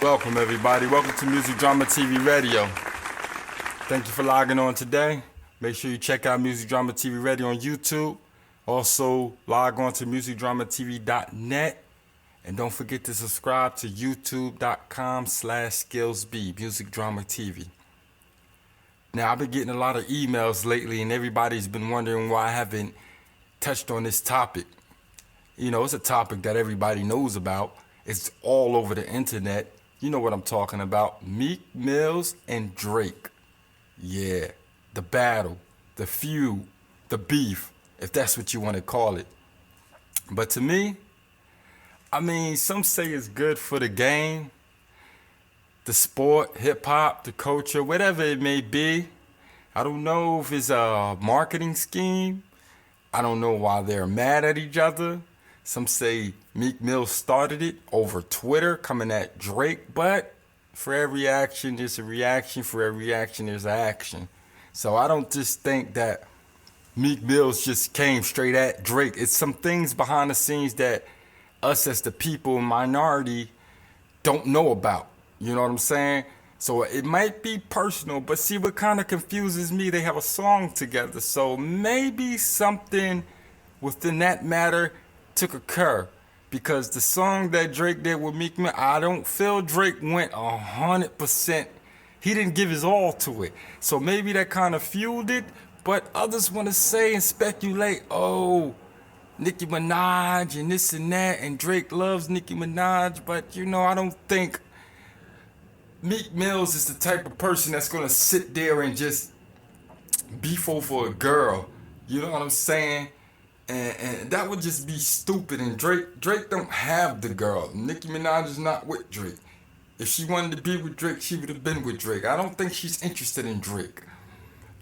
Welcome everybody. Welcome to Music Drama TV Radio. Thank you for logging on today. Make sure you check out Music Drama TV Radio on YouTube. Also log on to musicdramatv.net. And don't forget to subscribe to youtube.com/skillsb, Music Drama TV. Now, I've been getting a lot of emails lately, and everybody's been wondering why I haven't touched on this topic. You know, it's a topic that everybody knows about. It's all over the internet. You know what I'm talking about. Meek Mills and Drake. Yeah, the battle, the feud, the beef, if that's what you want to call it. But to me, I mean, some say it's good for the game, the sport, hip-hop, the culture, whatever it may be. I don't know if it's a marketing scheme. I don't know why they're mad at each other. Some say Meek Mill started it over Twitter, coming at Drake. But for every action, there's a reaction. For every reaction, there's an action. So I don't just think that Meek Mills just came straight at Drake. It's some things behind the scenes that us as the people minority don't know about. You know what I'm saying? So it might be personal, but see what kind of confuses me, they have a song together. So maybe something within that matter took occur. Because the song that Drake did with Meek Mill, I don't feel Drake went 100%. He didn't give his all to it. So maybe that kind of fueled it. But others want to say and speculate, oh, Nicki Minaj and this and that, and Drake loves Nicki Minaj, but you know, I don't think Meek Mills is the type of person that's gonna sit there and just beef over a girl. You know what I'm saying? And that would just be stupid. And Drake don't have the girl. Nicki Minaj is not with Drake. If she wanted to be with Drake, she would have been with Drake. I don't think she's interested in Drake.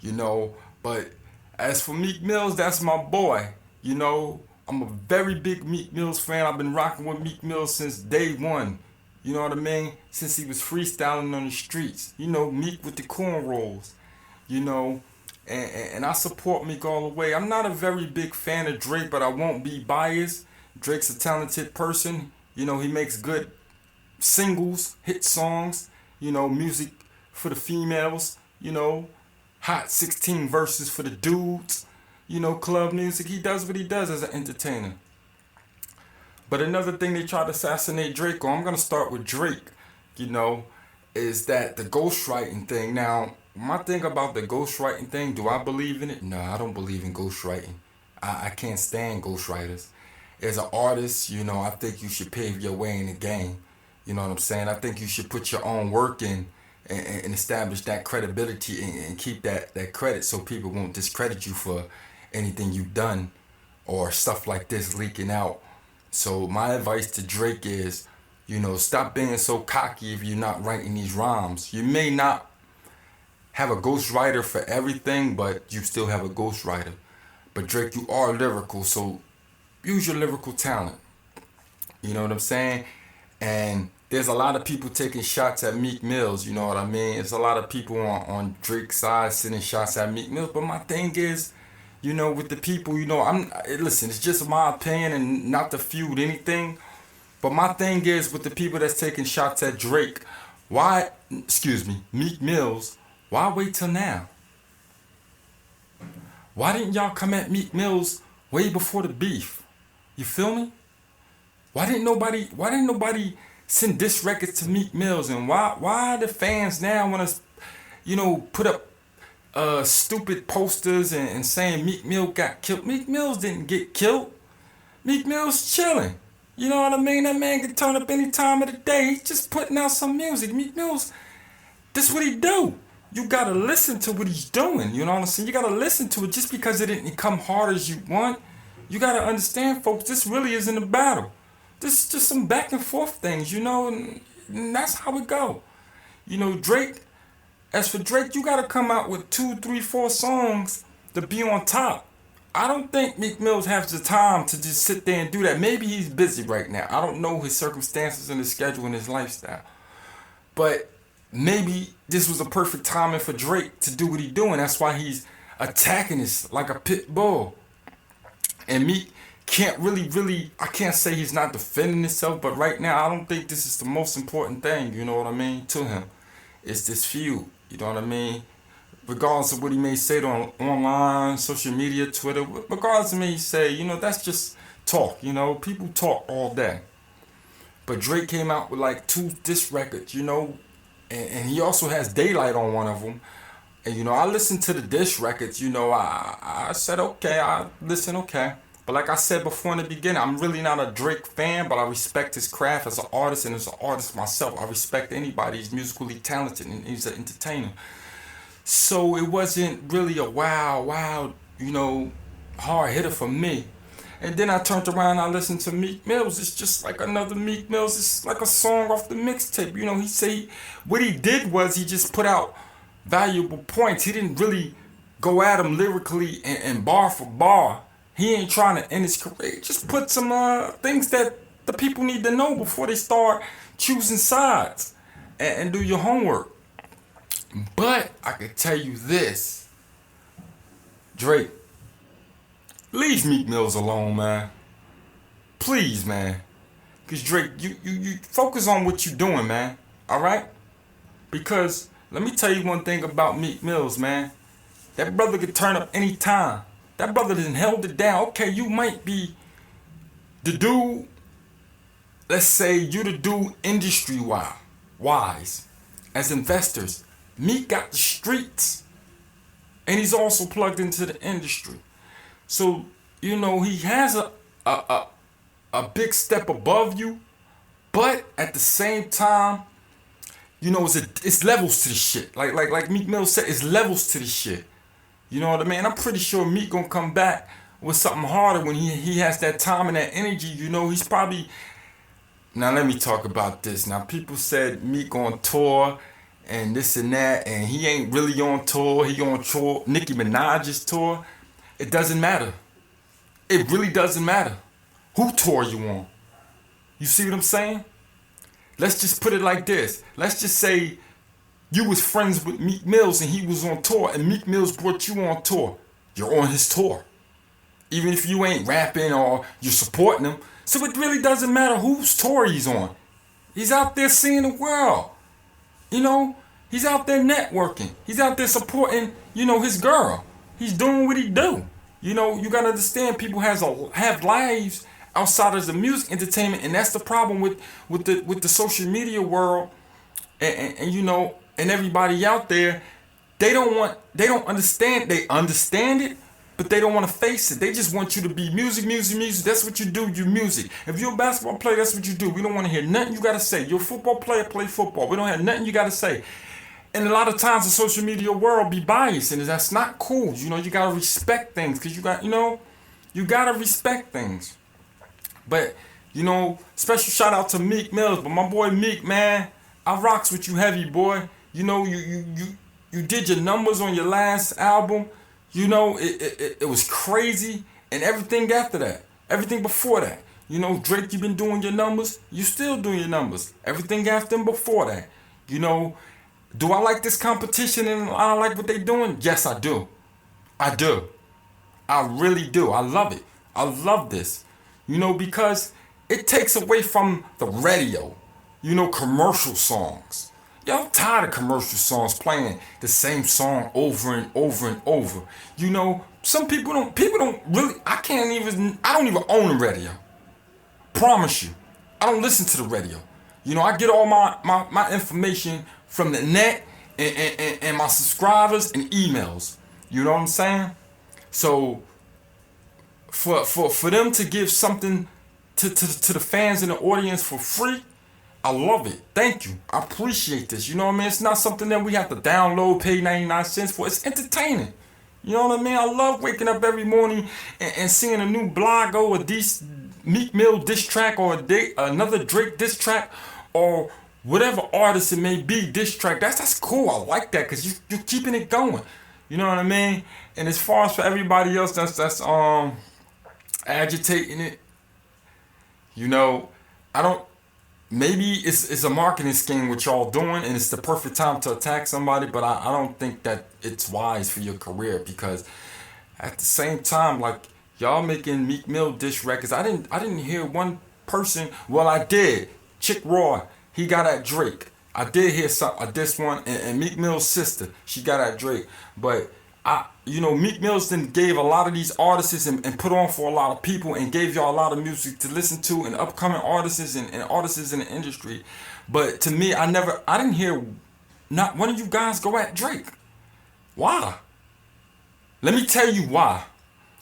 You know, but as for Meek Mills, that's my boy. You know, I'm a very big Meek Mills fan. I've been rocking with Meek Mills since day one. You know what I mean? Since he was freestyling on the streets. You know, Meek with the cornrows. You know, and I support Meek all the way. I'm not a very big fan of Drake, but I won't be biased. Drake's a talented person. You know, he makes good singles, hit songs. You know, music for the females. You know, hot 16 verses for the dudes. You know, club music. He does what he does as an entertainer. But another thing they tried to assassinate Drake on, I'm going to start with Drake, you know, is that the ghostwriting thing. Now, my thing about the ghostwriting thing, do I believe in it? No, I don't believe in ghostwriting. I can't stand ghostwriters. As an artist, you know, I think you should pave your way in the game. You know what I'm saying? I think you should put your own work in and establish that credibility and keep that credit so people won't discredit you for anything you've done or stuff like this leaking out. So my advice to Drake is, you know, stop being so cocky if you're not writing these rhymes. You may not have a ghostwriter for everything, but you still have a ghostwriter. But Drake, you are lyrical, so use your lyrical talent. You know what I'm saying? And there's a lot of people taking shots at Meek Mills, you know what I mean? There's a lot of people on Drake's side sending shots at Meek Mills, but my thing is, you know, with the people, you know, listen, it's just my opinion and not to feud anything. But my thing is with the people that's taking shots at Drake, Meek Mills, why wait till now? Why didn't y'all come at Meek Mills way before the beef? You feel me? Why didn't nobody send diss records to Meek Mills? And why the fans now want to, you know, put up stupid posters and saying Meek Mill got killed? Meek Mills didn't get killed. Meek Mill's chilling. You know what I mean? That man can turn up any time of the day. He's just putting out some music. Meek Mill's, this what he do. You gotta listen to what he's doing. You know what I'm saying? You gotta listen to it. Just because it didn't come hard as you want, you gotta understand, folks, this really isn't a battle. This is just some back and forth things, you know, and that's how it go. You know, Drake, as for Drake, you gotta come out with 2, 3, 4 songs to be on top. I don't think Meek Mills has the time to just sit there and do that. Maybe he's busy right now. I don't know his circumstances and his schedule and his lifestyle. But maybe this was a perfect timing for Drake to do what he's doing. That's why he's attacking us like a pit bull. And Meek can't really, I can't say he's not defending himself, but right now I don't think this is the most important thing, you know what I mean, to him. It's this feud, you know what I mean? Regardless of what he may say on online, social media, Twitter, regardless of what he say, you know, that's just talk, you know, people talk all day. But Drake came out with like 2 diss records, you know, and he also has Daylight on one of them. And you know, I listened to the diss records, you know, I said, okay, I listen, okay. But like I said before in the beginning, I'm really not a Drake fan, but I respect his craft as an artist, and as an artist myself, I respect anybody. He's musically talented and he's an entertainer. So it wasn't really a wow, you know, hard hitter for me. And then I turned around and I listened to Meek Mills. It's just like another Meek Mills. It's like a song off the mixtape. You know, he say what he did was he just put out valuable points. He didn't really go at him lyrically and bar for bar. He ain't trying to end his career. Just put some things that the people need to know before they start choosing sides and do your homework. But I can tell you this, Drake, leave Meek Mills alone, man. Please, man. Because Drake, you focus on what you're doing, man. All right? Because let me tell you one thing about Meek Mills, man. That brother could turn up anytime. That brother done held it down. Okay, you might be the dude, let's say you the dude industry-wise, as investors. Meek got the streets. And he's also plugged into the industry. So, you know, he has a big step above you, but at the same time, you know, it's levels to the shit. Like Meek Mill said, it's levels to the shit. You know what I mean? I'm pretty sure Meek gonna come back with something harder when he has that time and that energy. You know, he's probably... Now let me talk about this. Now people said Meek on tour and this and that, and he ain't really on tour. He on tour, Nicki Minaj's tour. It doesn't matter. It really doesn't matter who tour you on. You see what I'm saying? Let's just put it like this. Let's just say you was friends with Meek Mills and he was on tour, and Meek Mills brought you on tour. You're on his tour. Even if you ain't rapping or you're supporting him. So it really doesn't matter whose tour he's on. He's out there seeing the world. You know, he's out there networking. He's out there supporting, you know, his girl. He's doing what he do. You know, you gotta understand, people have lives outside of the music entertainment, and that's the problem with the social media world, and you know, and everybody out there. They don't understand. They understand it, but they don't want to face it. They just want you to be music. That's what you do. You music. If you're a basketball player, that's what you do. We don't want to hear nothing you gotta say. You're a football player, play football. We don't have nothing you gotta say. And a lot of times the social media world be biased, and that's not cool. You know, you gotta respect things, because you gotta respect things. But, you know, special shout out to Meek Mills. But my boy Meek, man, I rocks with you heavy, boy. You know, you did your numbers on your last album. You know, it was crazy. And everything after that, everything before that. You know, Drake, you been doing your numbers. You still doing your numbers. Everything after and before that. You know, do I like this competition and I like what they doing? Yes, I do. I do. I really do. I love it. I love this. You know, because it takes away from the radio. You know, commercial songs. Yo, I'm tired of commercial songs playing the same song over and over and over. You know, some people don't really, I don't even own a radio. Promise you. I don't listen to the radio. You know, I get all my information from the net and my subscribers and emails. You know what I'm saying? So for them to give something to the fans and the audience for free, I love it. Thank you. I appreciate this. You know what I mean? It's not something that we have to download, pay 99 cents for. It's entertaining. You know what I mean? I love waking up every morning and seeing a new blog or a Meek Mill diss track, or another Drake diss track, or whatever artist it may be diss track. That's cool. I like that, because you're keeping it going. You know what I mean? And as far as for everybody else that's agitating it, you know, maybe it's a marketing scheme what y'all doing, and it's the perfect time to attack somebody, but I don't think that it's wise for your career, because at the same time, like, Y'all making Meek Mill diss records. I didn't hear one person. Well, I did. Chick Roy, he got at Drake. I did hear this one, and Meek Mill's sister, she got at Drake. But Meek Mill's then gave a lot of these artists and put on for a lot of people and gave y'all a lot of music to listen to and upcoming artists and artists in the industry. But to me, I didn't hear not one of you guys go at Drake. Why? Let me tell you why.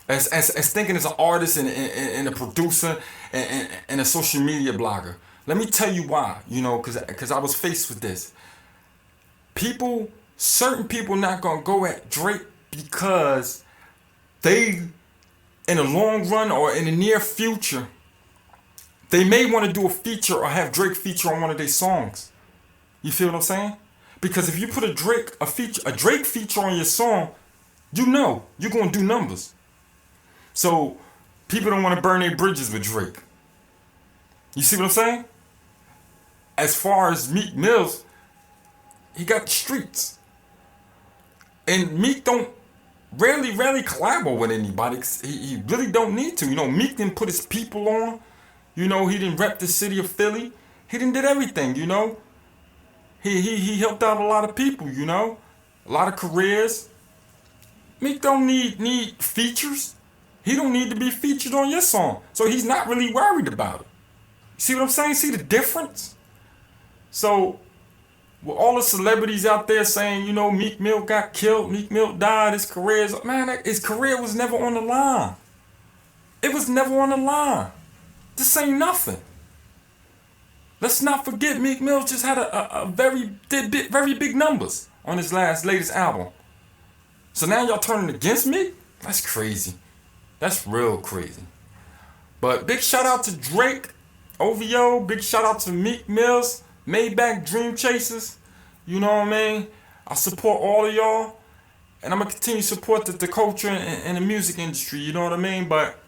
As thinking as an artist and a producer and a social media blogger. Let me tell you why, because I was faced with this. Certain people not going to go at Drake because they, in the long run or in the near future, they may want to do a feature or have Drake feature on one of their songs. You feel what I'm saying? Because if you put a Drake feature on your song, you're going to do numbers. So people don't want to burn their bridges with Drake. You see what I'm saying? As far as Meek Mills, he got the streets. And Meek don't rarely collaborate with anybody. He really don't need to. Meek didn't put his people on. He didn't rep the city of Philly. He didn't did everything, He helped out a lot of people, a lot of careers. Meek don't need features. He don't need to be featured on your song. So he's not really worried about it. See what I'm saying? See the difference? So, with all the celebrities out there saying, Meek Mill got killed, Meek Mill died, his career was never on the line. It was never on the line. This ain't nothing. Let's not forget Meek Mill just had very big numbers on his latest album. So now y'all turning against me? That's crazy. That's real crazy. But big shout out to Drake, OVO, big shout out to Meek Mills, Maybach, Dream Chasers. You know what I mean? I support all of y'all. And I'm going to continue to support the culture and the music industry. You know what I mean? But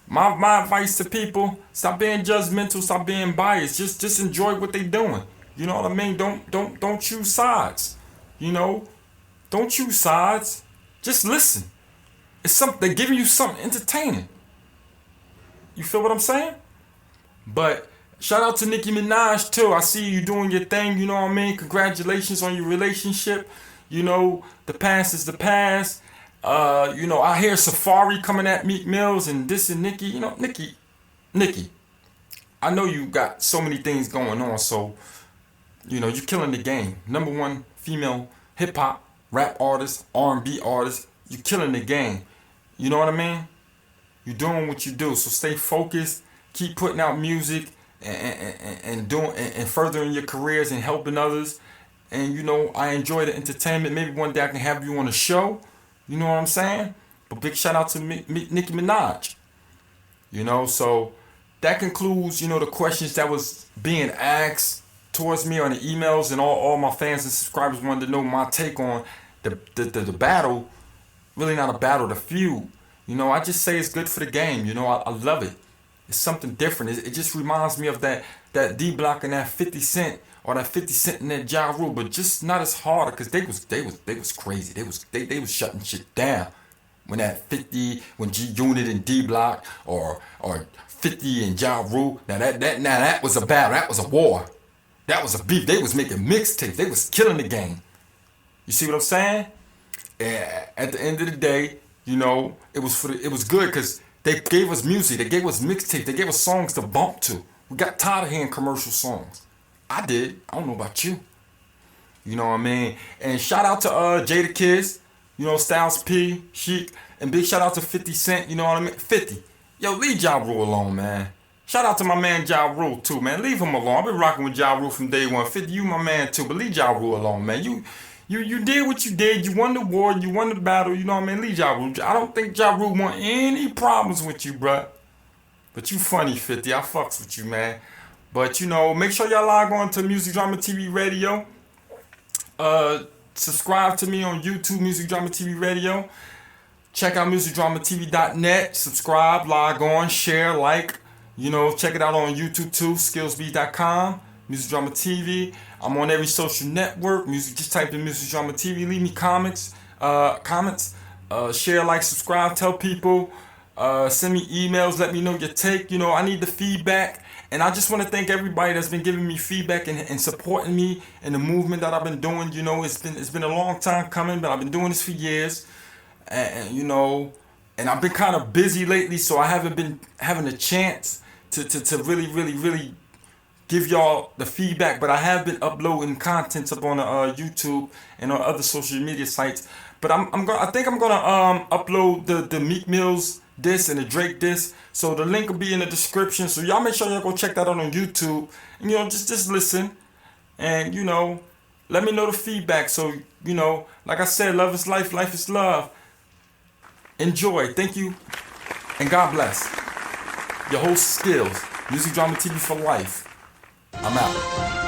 my advice to people, stop being judgmental, stop being biased. Just enjoy what they doing. You know what I mean? Don't choose sides. Don't choose sides. Just listen. They're giving you something entertaining. You feel what I'm saying? But shout out to Nicki Minaj too. I see you doing your thing, you know what I mean? Congratulations on your relationship. The past is the past. I hear Safari coming at Meek Mills and this and Nicki. Nicki, I know you got so many things going on, so you're killing the game. Number one female hip hop, rap artist, R&B artist. You're killing the game. You know what I mean? You're doing what you do, so stay focused. Keep putting out music and doing and furthering your careers and helping others. And I enjoy the entertainment. Maybe one day I can have you on a show. You know what I'm saying? But big shout out to Nicki Minaj. So that concludes, the questions that was being asked towards me on the emails, and all my fans and subscribers wanted to know my take on the battle. Really not a battle, the feud. I just say it's good for the game. I love it. It's something different. It just reminds me of that D-Block and that 50 Cent, or that 50 Cent and that Ja Rule, but just not as hard, because they was crazy. They was shutting shit down. When G-Unit and D-Block or 50 and Ja Rule, that was a battle. That was a war. That was a beef. They was making mixtapes. They was killing the game. You see what I'm saying? And at the end of the day, it was good because they gave us music, they gave us mixtape, they gave us songs to bump to. We got tired of hearing commercial songs. I did. I don't know about you. You know what I mean? And shout out to Jadakiss, Styles P, Chic, and big shout out to 50 Cent. You know what I mean? 50. Yo, leave Ja Rule alone, man. Shout out to my man Ja Rule too, man. Leave him alone. I've been rocking with Ja Rule from day one. 50, you my man too, but leave Ja Rule alone, man. You did what you did. You won the war. You won the battle. You know what I mean? Leave Ja Rule. I don't think Ja Rule want any problems with you, bruh. But you funny, 50. I fucks with you, man. But, make sure y'all log on to Music Drama TV Radio. Subscribe to me on YouTube, Music Drama TV Radio. Check out musicdramatv.net. Subscribe, log on, share, like. Check it out on YouTube too, skillsbeat.com. Music Drama TV. I'm on every social network. Just type in Music Drama TV. Leave me comments. Share, like, subscribe. Tell people. Send me emails, let me know your take. You know, I need the feedback. And I just want to thank everybody that's been giving me feedback and supporting me in the movement that I've been doing. You know, it's been a long time coming, but I've been doing this for years. And you know, and I've been kind of busy lately, so I haven't been having a chance to really give y'all the feedback. But I have been uploading content up on YouTube and on other social media sites. But I think I'm gonna upload the Meek Mills this and the Drake this. So the link will be in the description. So y'all make sure y'all go check that out on YouTube. And you know, just listen. And you know, let me know the feedback. So, you know, like I said, love is life, life is love. Enjoy. Thank you. And God bless. Your host Skills. Music Drama TV for life. I'm out.